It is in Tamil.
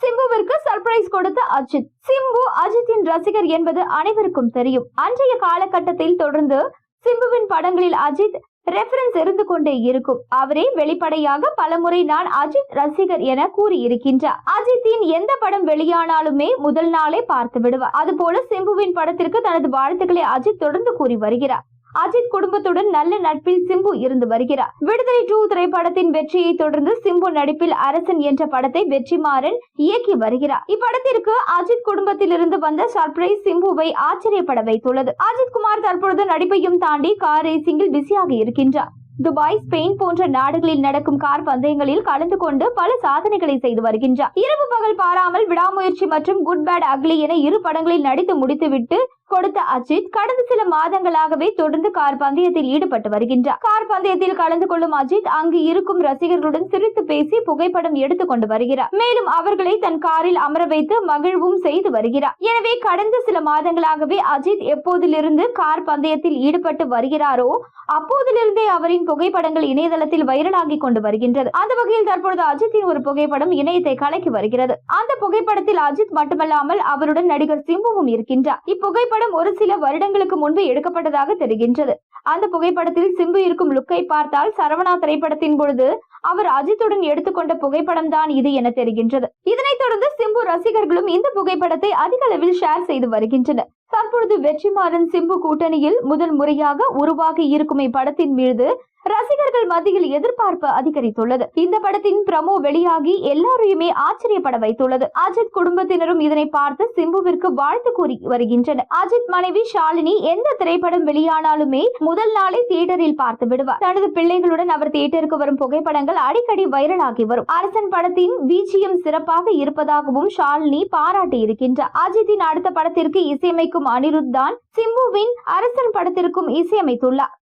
சிம்புவிற்கு சர்ப்ரைஸ் கொடுத்த அஜித். சிம்பு அஜித்தின் ரசிகர் என்பது அனைவருக்கும் தெரியும். அன்றைய காலகட்டத்தில் தொடர்ந்து சிம்புவின் படங்களில் அஜித் ரெஃபரன்ஸ் இருந்து கொண்டே இருக்கும். அவரே வெளிப்படையாக பலமுறை நான் அஜித் ரசிகர் என கூறியிருக்கின்றார். அஜித்தின் எந்த படம் வெளியானாலுமே முதல் நாளே பார்த்து விடுவார். அதுபோல சிம்புவின் படத்திற்கு தனது வாழ்த்துக்களை அஜித் தொடர்ந்து கூறி வருகிறார். அஜித் குடும்பத்துடன் நல்ல நட்பில் சிம்பு இருந்து வருகிறார். விடுதலை 2 திரைப்படத்தின் வெற்றியை தொடர்ந்து சிம்பு நடிப்பில் அரசன் என்ற படத்தை வெற்றிமாறன் இயக்கி வருகிறார். இப்படத்திற்கு அஜித் குடும்பத்திலிருந்து வந்த சர்ப்ரைஸ் சிம்புவை ஆச்சரியப்பட வைத்துள்ளது. அஜித் குமார் தற்பொழுது நடிப்பையும் தாண்டி கார் ரேசிங்கில் பிஸியாக இருக்கின்றார். துபாய், ஸ்பெயின் போன்ற நாடுகளில் நடக்கும் கார் பந்தயங்களில் கலந்து கொண்டு பல சாதனைகளை செய்து வருகின்றார். இரவு பகல் பாராமல் விடாமுயற்சி மற்றும் குட் பேட் அக்லி என 2 படங்களில் நடித்து முடித்துவிட்டு கொடுத்த அஜித் கடந்த சில மாதங்களாகவே தொடர்ந்து கார் பந்தயத்தில் ஈடுபட்டு வருகின்றார். கார் பந்தயத்தில் கலந்து கொள்ளும் அஜித் அங்கு இருக்கும் ரசிகர்களுடன் சிரித்து பேசி புகைப்படம் எடுத்துக் கொண்டு வருகிறார். மேலும் அவர்களை தன் காரில் அமர வைத்து மகிழ்வும் செய்து வருகிறார். எனவே கடந்த சில மாதங்களாகவே அஜித் எப்போதிலிருந்து கார் பந்தயத்தில் ஈடுபட்டு வருகிறாரோ அப்போதிலிருந்தே அவரின் புகைப்படங்கள் இணையதளத்தில் வைரலாகி கொண்டு வருகின்றது. அந்த வகையில் தற்பொழுது அஜித்தின் ஒரு புகைப்படம் இணையத்தை கலக்கி வருகிறது. அந்த புகைப்படத்தில் அஜித் மட்டுமல்லாமல் அவருடன் நடிகர் சிம்புவும் இருக்கின்றார். இப்புகைப்படம் ஒரு சில வருடங்களுக்கு முன்பு எடுக்கப்பட்டதாக தெரிகின்றது. அந்த புகைப்படத்தில் சிம்பு இருக்கும் லுக்கை பார்த்தால் சரவணா திரைப்படத்தின் பொழுது அவர் அஜித்துடன் எடுத்துக்கொண்ட புகைப்படம் தான் இது என தெரிகின்றது. இதனைத் தொடர்ந்து சிம்பு ரசிகர்களும் இந்த புகைப்படத்தை அதிக அளவில் ஷேர் செய்து வருகின்றனர். தற்பொழுது வெற்றிமாறன் சிம்பு கூட்டணியில் முதல் முறையாக உருவாகி இருக்கும் இப்படத்தின் மீது ரசிகர்கள் மத்தியில் எதிர்பார்ப்பு அதிகரித்துள்ளது. இந்த படத்தின் பிரமோ வெளியாகி எல்லாரையுமே ஆச்சரியப்பட வைத்துள்ளது. அஜித் குடும்பத்தினரும் இதனை பார்த்து சிம்புவிற்கு வாழ்த்து கூறி வருகின்றனர். அஜித் மனைவி ஷாலினி எந்த திரைப்படம் வெளியானாலுமே முதல் நாளை தியேட்டரில் பார்த்து விடுவார். தனது பிள்ளைகளுடன் அவர் தியேட்டருக்கு வரும் புகைப்படங்கள் அடிக்கடி வைரலாகி வரும். அரசன் படத்தின் பிஜிஎம் சிறப்பாக இருப்பதாகவும் ஷாலினி பாராட்டி இருக்கின்றார். அஜித்தின் அடுத்த படத்திற்கு இசையமைக்கும் அனிருத் தான் சிம்புவின் அரசன் படத்திற்கும் இசையமைத்துள்ளார்.